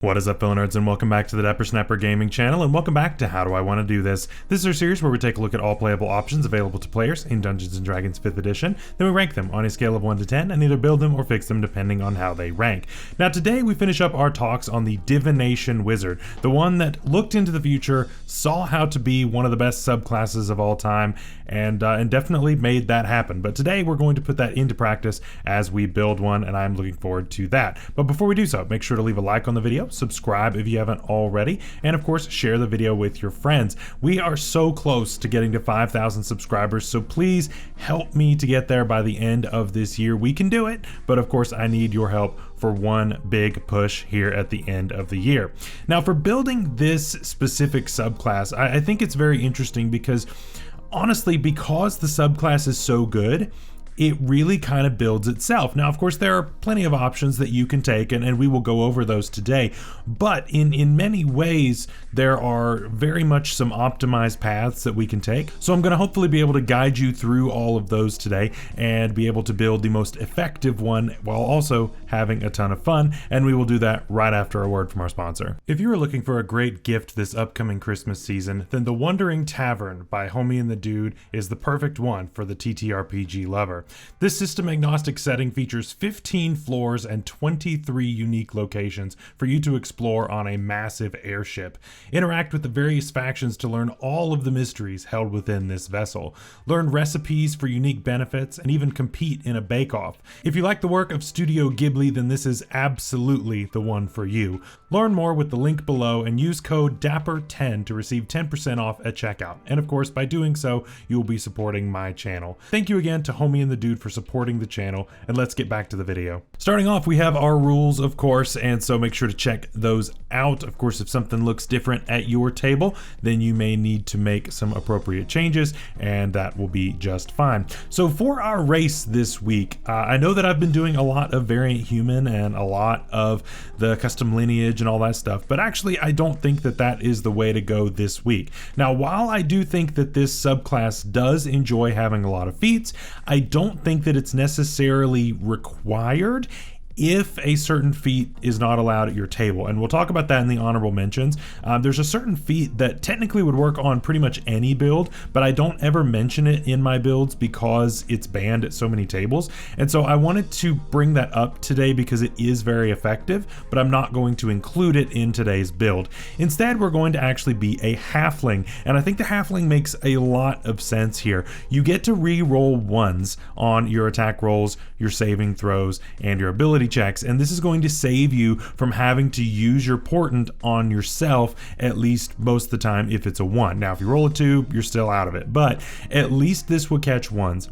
What is up, fellow nerds, and welcome back to the Dapper Snapper Gaming channel, and welcome back to How Do I Want to Do This? This is our series where we take a look at all playable options available to players in Dungeons & Dragons 5th edition, then we rank them on a scale of 1 to 10 and either build them or fix them depending on how they rank. Now today we finish up our talks on the Divination Wizard, the one that looked into the future, saw how to be one of the best subclasses of all time, and definitely made that happen. But today we're going to put that into practice as we build one, and I'm looking forward to that. But before we do so, make sure to leave a like on the video, subscribe if you haven't already, and of course share the video with your friends. We are so close to getting to 5,000 subscribers, so please help me to get there by the end of this year. We can do it, but of course I need your help for one big push here at the end of the year. Now for building this specific subclass, I think it's very interesting because honestly, because the subclass is so good, it really kind of builds itself. Now, of course, there are plenty of options that you can take, and we will go over those today. But in many ways, there are very much some optimized paths that we can take. So I'm going to hopefully be able to guide you through all of those today and be able to build the most effective one while also having a ton of fun. And we will do that right after a word from our sponsor. If you are looking for a great gift this upcoming Christmas season, then the Wandering Tavern by Homie and the Dude is the perfect one for the TTRPG lover. This system-agnostic setting features 15 floors and 23 unique locations for you to explore on a massive airship. Interact with the various factions to learn all of the mysteries held within this vessel. Learn recipes for unique benefits and even compete in a bake-off. If you like the work of Studio Ghibli, then this is absolutely the one for you. Learn more with the link below and use code DAPPER10 to receive 10% off at checkout. And of course, by doing so, you will be supporting my channel. Thank you again to Homie and the Dude for supporting the channel, and let's get back to the video. Starting off, we have our rules, of course, and so make sure to check those out. Of course, if something looks different at your table, then you may need to make some appropriate changes, and that will be just fine. So for our race this week, I know that I've been doing a lot of variant human and a lot of the custom lineage and all that stuff, but actually I don't think that that is the way to go this week. Now, while I do think that this subclass does enjoy having a lot of feats, I don't think that it's necessarily required if a certain feat is not allowed at your table. And we'll talk about that in the honorable mentions. There's a certain feat that technically would work on pretty much any build, but I don't ever mention it in my builds because it's banned at so many tables. And so I wanted to bring that up today because it is very effective, but I'm not going to include it in today's build. Instead, we're going to actually be a halfling. And I think the halfling makes a lot of sense here. You get to re-roll ones on your attack rolls, your saving throws, and your ability checks, and this is going to save you from having to use your portent on yourself at least most of the time if it's a 1. Now if you roll a 2, you're still out of it, but at least this will catch 1s.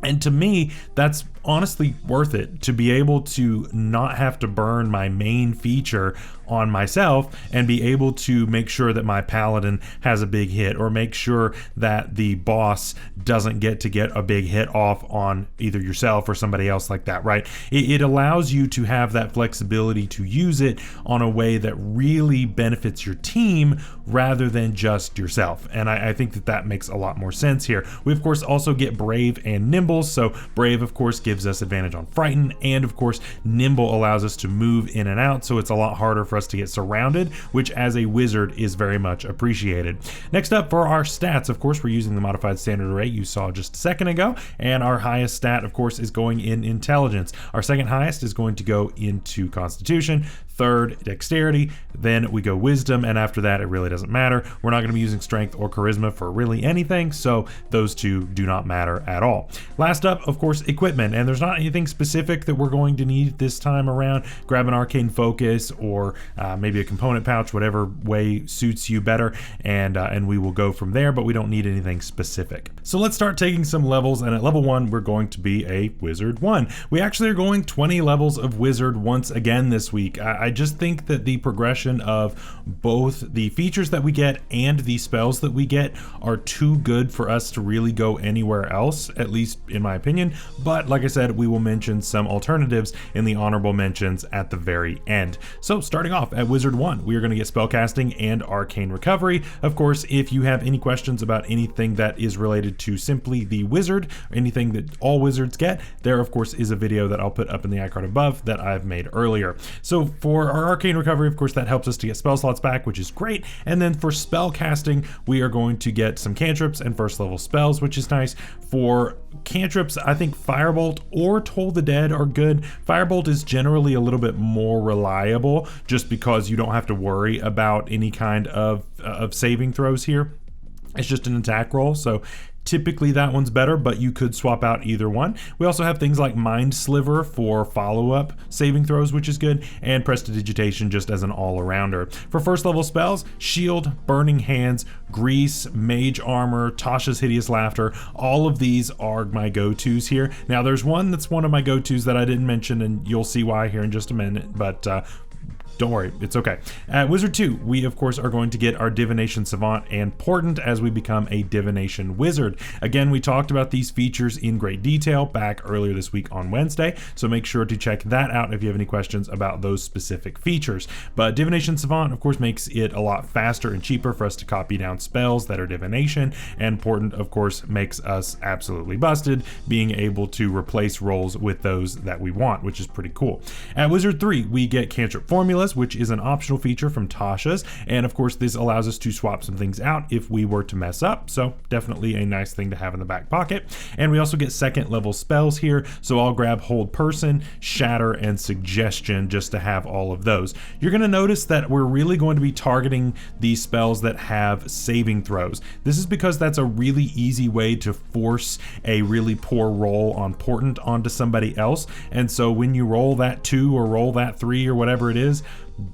And to me, that's honestly worth it to be able to not have to burn my main feature on myself and be able to make sure that my paladin has a big hit, or make sure that the boss doesn't get a big hit off on either yourself or somebody else like that, right? It allows you to have that flexibility to use it on a way that really benefits your team rather than just yourself. And I think that that makes a lot more sense here. We of course also get Brave and Nimble. So Brave of course gives us advantage on Frighten, and of course Nimble allows us to move in and out, so it's a lot harder for us to get surrounded, which as a wizard is very much appreciated. Next up for our stats, of course we're using the modified standard array you saw just a second ago, and our highest stat of course is going in Intelligence. Our second highest is going to go into Constitution, third Dexterity, then we go Wisdom, and after that it really doesn't matter. We're not going to be using Strength or Charisma for really anything, so those two do not matter at all. Last up, of course, Equipment, and there's not anything specific that we're going to need this time around. Grab an Arcane Focus or maybe a component pouch, whatever way suits you better, and we will go from there, but we don't need anything specific. So let's start taking some levels, and at level 1 we're going to be a Wizard 1. We actually are going 20 levels of Wizard once again this week. I just think that the progression of both the features that we get and the spells that we get are too good for us to really go anywhere else, at least in my opinion. But like I said, we will mention some alternatives in the honorable mentions at the very end. So starting off at Wizard 1, we are going to get Spellcasting and Arcane Recovery. Of course, if you have any questions about anything that is related to simply the wizard, or anything that all wizards get, there of course is a video that I'll put up in the iCard above that I've made earlier. So for For our Arcane Recovery, of course, that helps us to get spell slots back, which is great. And then for spell casting, we are going to get some cantrips and first level spells, which is nice. For cantrips, I think Firebolt or Toll the Dead are good. Firebolt is generally a little bit more reliable just because you don't have to worry about any kind of saving throws here. It's just an attack roll, so typically that one's better, but you could swap out either one. We also have things like Mind Sliver for follow-up saving throws, which is good, and Prestidigitation just as an all-arounder. For first level spells, Shield, Burning Hands, Grease, Mage Armor, Tasha's Hideous Laughter, all of these are my go-tos here. Now there's one that's one of my go-tos that I didn't mention, and you'll see why here in just a minute, but don't worry, it's okay. At Wizard 2, we of course are going to get our Divination Savant and Portent as we become a Divination Wizard. Again, we talked about these features in great detail back earlier this week on Wednesday, so make sure to check that out if you have any questions about those specific features. But Divination Savant, of course, makes it a lot faster and cheaper for us to copy down spells that are Divination, and Portent, of course, makes us absolutely busted, being able to replace rolls with those that we want, which is pretty cool. At Wizard 3, we get Cantrip Formulas, which is an optional feature from Tasha's, and of course this allows us to swap some things out if we were to mess up, so definitely a nice thing to have in the back pocket. And we also get second level spells here, so I'll grab Hold Person, Shatter, and Suggestion just to have all of those. You're going to notice that we're really going to be targeting these spells that have saving throws. This is because that's a really easy way to force a really poor roll on Portent onto somebody else, and so when you roll that 2 or roll that 3 or whatever it is,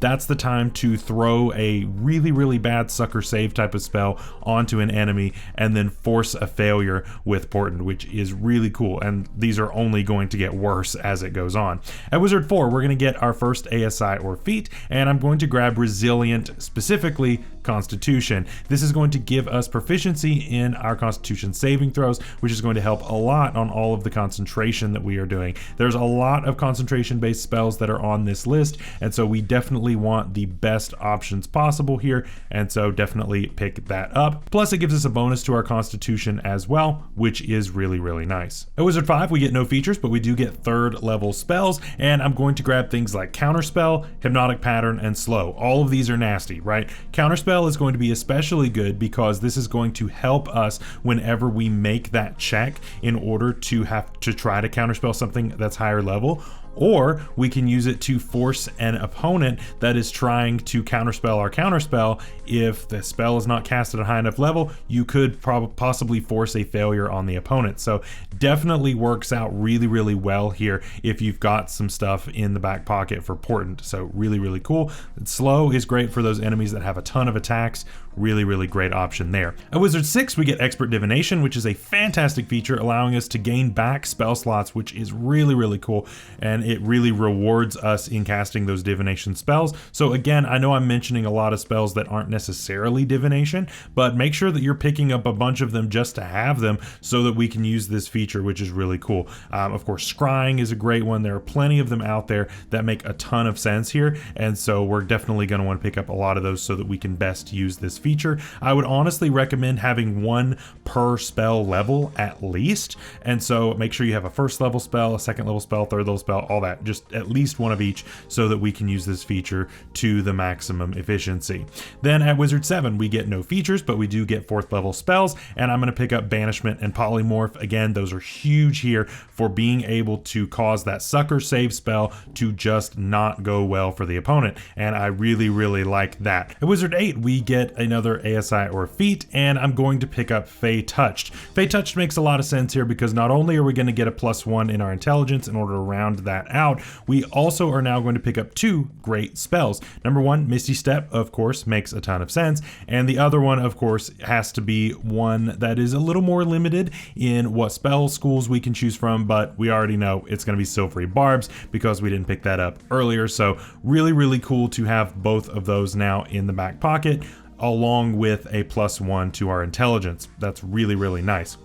that's the time to throw a really bad sucker save type of spell onto an enemy and then force a failure with Portent, which is really cool, and these are only going to get worse as it goes on. At Wizard 4, we're going to get our first ASI or feat, and I'm going to grab Resilient, specifically Constitution. This is going to give us proficiency in our Constitution saving throws, which is going to help a lot on all of the concentration that we are doing. There's a lot of concentration based spells that are on this list, and so we definitely want the best options possible here, and so definitely pick that up. Plus it gives us a bonus to our Constitution as well, which is really nice. At Wizard 5, we get no features, but we do get third level spells, and I'm going to grab things like Counterspell, Hypnotic Pattern, and Slow. All of these are nasty, right? Counterspell is going to be especially good because this is going to help us whenever we make that check in order to have to try to counterspell something that's higher level, or we can use it to force an opponent that is trying to counterspell our counterspell. If the spell is not cast at a high enough level, you could possibly force a failure on the opponent. So definitely works out really well here if you've got some stuff in the back pocket for Portent. So really cool. Slow is great for those enemies that have a ton of attacks. Really great option there. At Wizard 6, we get Expert Divination, which is a fantastic feature allowing us to gain back spell slots, which is really cool, and it really rewards us in casting those divination spells. So again, I know I'm mentioning a lot of spells that aren't necessarily divination, but make sure that you're picking up a bunch of them just to have them so that we can use this feature, which is really cool. Of course, Scrying is a great one. There are plenty of them out there that make a ton of sense here, and so we're definitely going to want to pick up a lot of those so that we can best use this feature. I would honestly recommend having one per spell level at least, and so make sure you have a first level spell, a second level spell, third level spell, all that, just at least one of each so that we can use this feature to the maximum efficiency. Then at Wizard 7, we get no features, but we do get fourth level spells, and I'm going to pick up Banishment and Polymorph. Again, those are huge here for being able to cause that sucker save spell to just not go well for the opponent, and I really like that. At Wizard 8, we get another ASI or feat, and I'm going to pick up Fey Touched. Fey Touched makes a lot of sense here because not only are we going to get a +1 in our intelligence in order to round that out, we also are now going to pick up 2 great spells. Number 1, Misty Step, of course, makes a ton of sense, and the other one, of course, has to be one that is a little more limited in what spell schools we can choose from, but we already know it's going to be Silvery Barbs because we didn't pick that up earlier. So really cool to have both of those now in the back pocket, along with a +1 to our intelligence. That's really nice.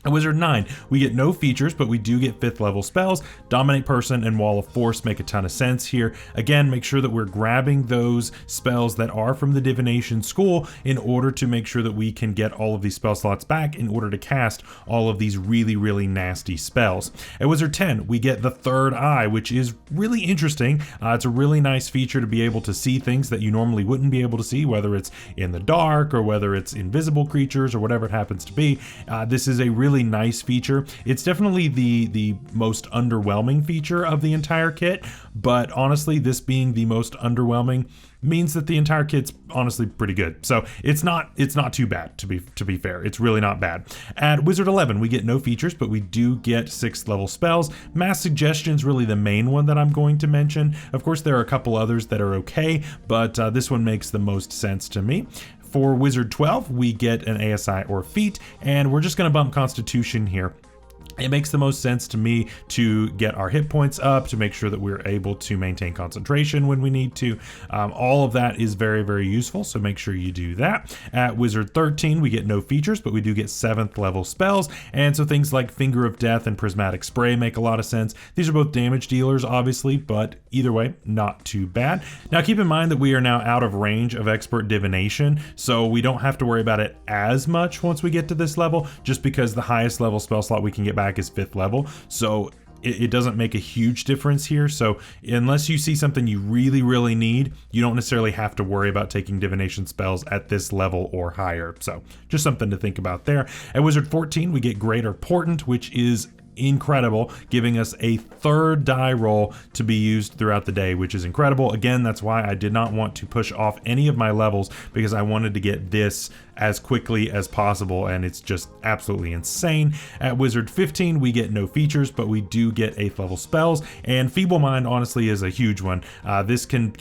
At Wizard 9, we get no features, but we do get 5th level spells. Dominate Person and Wall of Force make a ton of sense here. Again, make sure that we're grabbing those spells that are from the Divination School in order to make sure that we can get all of these spell slots back in order to cast all of these really, really nasty spells. At Wizard 10, we get the Third Eye, which is really interesting. It's a really nice feature to be able to see things that you normally wouldn't be able to see, whether it's in the dark or whether it's invisible creatures or whatever it happens to be. This is a really nice feature. It's definitely the most underwhelming feature of the entire kit, but honestly, this being the most underwhelming means that the entire kit's honestly pretty good. So it's not too bad, to be fair. It's really not bad. At Wizard 11, we get no features, but we do get 6th level spells. Mass Suggestion's really the main one that I'm going to mention. Of course, there are a couple others that are okay, but this one makes the most sense to me. For Wizard 12, we get an ASI or feat, and we're just going to bump Constitution here. It makes the most sense to me to get our hit points up, to make sure that we're able to maintain concentration when we need to. All of that is very, very useful, so make sure you do that. At Wizard 13, we get no features, but we do get 7th level spells, and so things like Finger of Death and Prismatic Spray make a lot of sense. These are both damage dealers, obviously, but either way, not too bad. Now, keep in mind that we are now out of range of Expert Divination, so we don't have to worry about it as much once we get to this level, just because the highest level spell slot we can get back is 5th level, so it doesn't make a huge difference here. So unless you see something you really, really need, you don't necessarily have to worry about taking divination spells at this level or higher. So just something to think about there. At Wizard 14, we get Greater Portent, which is incredible, giving us a 3rd die roll to be used throughout the day, which is incredible. Again, that's why I did not want to push off any of my levels, because I wanted to get this as quickly as possible, and it's just absolutely insane. At Wizard 15, we get no features, but we do get 8th level spells, and Feeble Mind honestly is a huge one. This can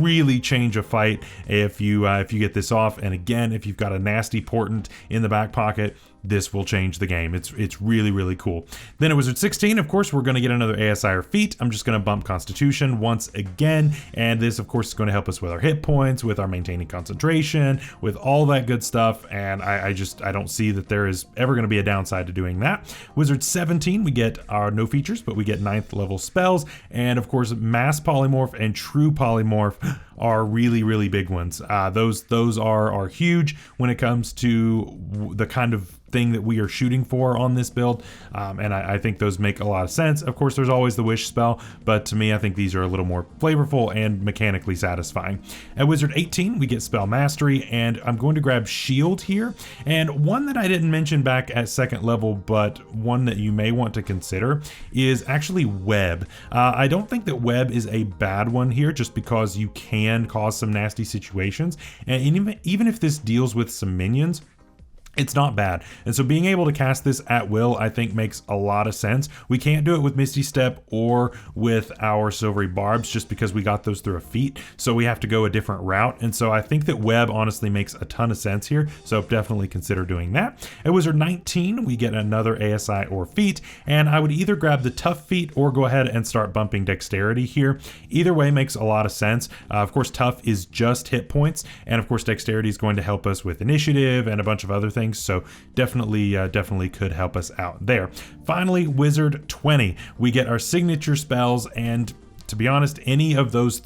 really change a fight if you get this off, and again, if you've got a nasty portent in the back pocket, this will change the game. It's really, really cool. Then at Wizard 16, of course, we're going to get another ASI or feat. I'm just going to bump Constitution once again, and this, of course, is going to help us with our hit points, with our maintaining concentration, with all that good stuff, and I don't see that there is ever going to be a downside to doing that. Wizard 17, we get our no features, but we get 9th level spells, and of course, Mass Polymorph and True Polymorph are really, really big ones. Those are huge when it comes to the kind of thing that we are shooting for on this build, and I think those make a lot of sense. Of course, there's always the wish spell, but to me, I think these are a little more flavorful and mechanically satisfying. At Wizard 18, we get Spell Mastery, and I'm going to grab Shield here, and one that I didn't mention back at 2nd level, but one that you may want to consider is actually Web. I don't think that Web is a bad one here, just because you can cause some nasty situations, and even if this deals with some minions, it's not bad. And so being able to cast this at will, I think, makes a lot of sense. We can't do it with Misty Step or with our Silvery Barbs just because we got those through a feat. So we have to go a different route. And so I think that Web honestly makes a ton of sense here. So definitely consider doing that. At Wizard 19, we get another ASI or feat. And I would either grab the Tough feat or go ahead and start bumping Dexterity here. Either way makes a lot of sense. Of course, Tough is just hit points. And of course, Dexterity is going to help us with initiative and a bunch of other things. So definitely could help us out there. Finally, Wizard 20, we get our signature spells, and to be honest, any two of those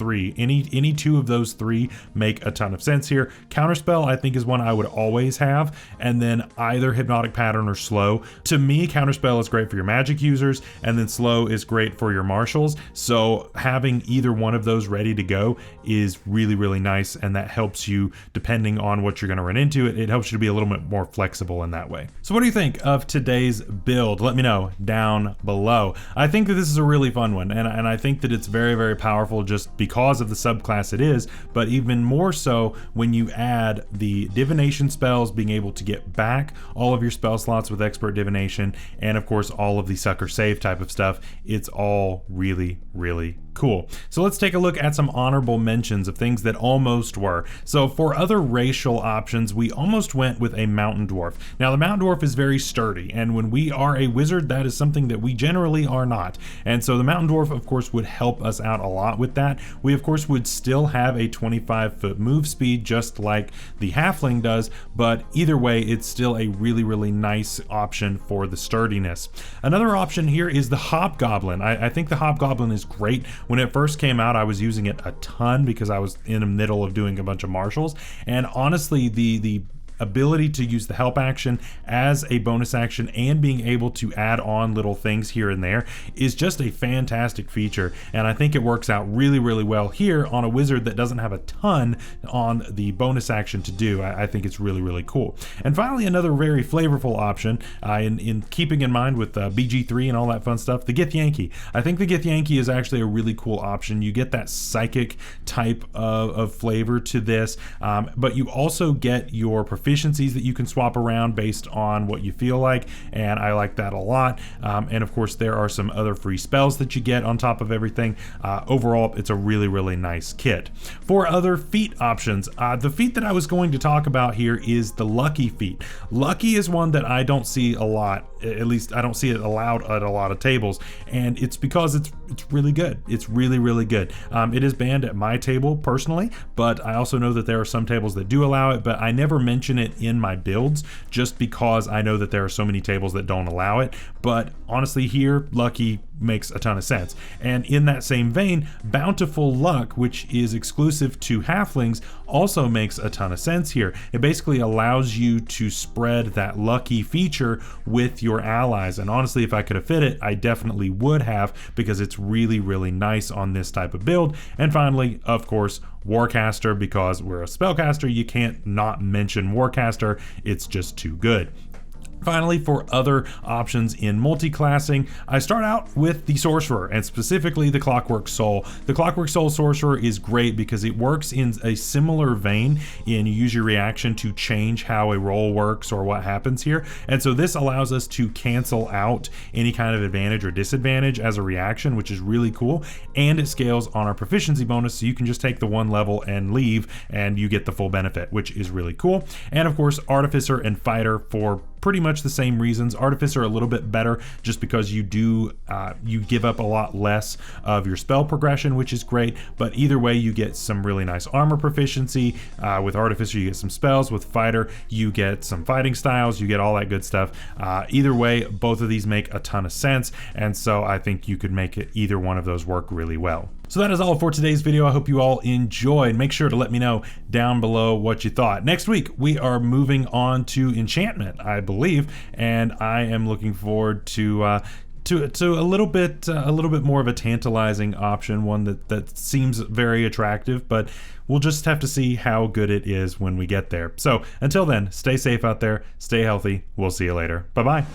three make a ton of sense here. Counterspell, I think, is one I would always have, and then either Hypnotic Pattern or Slow. To me, Counterspell is great for your magic users, and then Slow is great for your marshals. So having either one of those ready to go is really, really nice, and that helps you, depending on what you're going to run into, it helps you to be a little bit more flexible in that way. So what do you think of today's build? Let me know down below. I think that this is a really fun one, and I think that it's very, very powerful just because of the subclass it is, but even more so when you add the divination spells, being able to get back all of your spell slots with expert divination, and of course all of the sucker save type of stuff. It's all really, really cool. So let's take a look at some honorable mentions of things that almost were. So for other racial options, we almost went with a mountain dwarf. Now the mountain dwarf is very sturdy, and when we are a wizard, that is something that we generally are not. And so the mountain dwarf, of course, would help us out a lot with that. We of course would still have a 25-foot move speed just like the halfling does, but either way it's still a really nice option for the sturdiness. Another option here is the hobgoblin. I think the hobgoblin is great. When it first came out, I was using it a ton because I was in the middle of doing a bunch of martials, and honestly the ability to use the help action as a bonus action and being able to add on little things here and there is just a fantastic feature, and I think it works out really well here on a wizard that doesn't have a ton on the bonus action to do. I think it's really cool. And finally, another very flavorful option in keeping in mind with BG3 and all that fun stuff, the Githyanki. I think the Githyanki is actually a really cool option. You get that psychic type of flavor to this, but you also get your proficiencies that you can swap around based on what you feel like, and I like that a lot. And of course there are some other free spells that you get on top of everything. Overall it's a really nice kit. For other feat options, the feat that I was going to talk about here is the Lucky feat. Lucky is one that I don't see a lot, at least I don't see it allowed at a lot of tables, and it's because it's really good. It's really good. It is banned at my table personally, but I also know that there are some tables that do allow it, but I never mention it in my builds just because I know that there are so many tables that don't allow it. But honestly here, Lucky makes a ton of sense. And in that same vein, Bountiful Luck, which is exclusive to halflings, also makes a ton of sense here. It basically allows you to spread that lucky feature with your allies, and honestly if I could have fit it, I definitely would have, because it's really nice on this type of build. And finally, of course, Warcaster, because we're a spellcaster, you can't not mention Warcaster. It's just too good. Finally, for other options in multi-classing, I start out with the Sorcerer, and specifically the Clockwork Soul. The Clockwork Soul Sorcerer is great because it works in a similar vein in you use your reaction to change how a roll works or what happens here. And so this allows us to cancel out any kind of advantage or disadvantage as a reaction, which is really cool. And it scales on our proficiency bonus, so you can just take the one level and leave and you get the full benefit, which is really cool. And of course, Artificer and Fighter for pretty much the same reasons. Artificer a little bit better just because you give up a lot less of your spell progression, which is great, but either way you get some really nice armor proficiency. With Artificer you get some spells, with Fighter you get some fighting styles, you get all that good stuff. Either way, both of these make a ton of sense, and so I think you could make either one of those work really well. So that is all for today's video. I hope you all enjoyed. Make sure to let me know down below what you thought. Next week, we are moving on to enchantment, I believe, and I am looking forward to a little bit more of a tantalizing option, one that seems very attractive, but we'll just have to see how good it is when we get there. So until then, stay safe out there, stay healthy. We'll see you later. Bye-bye.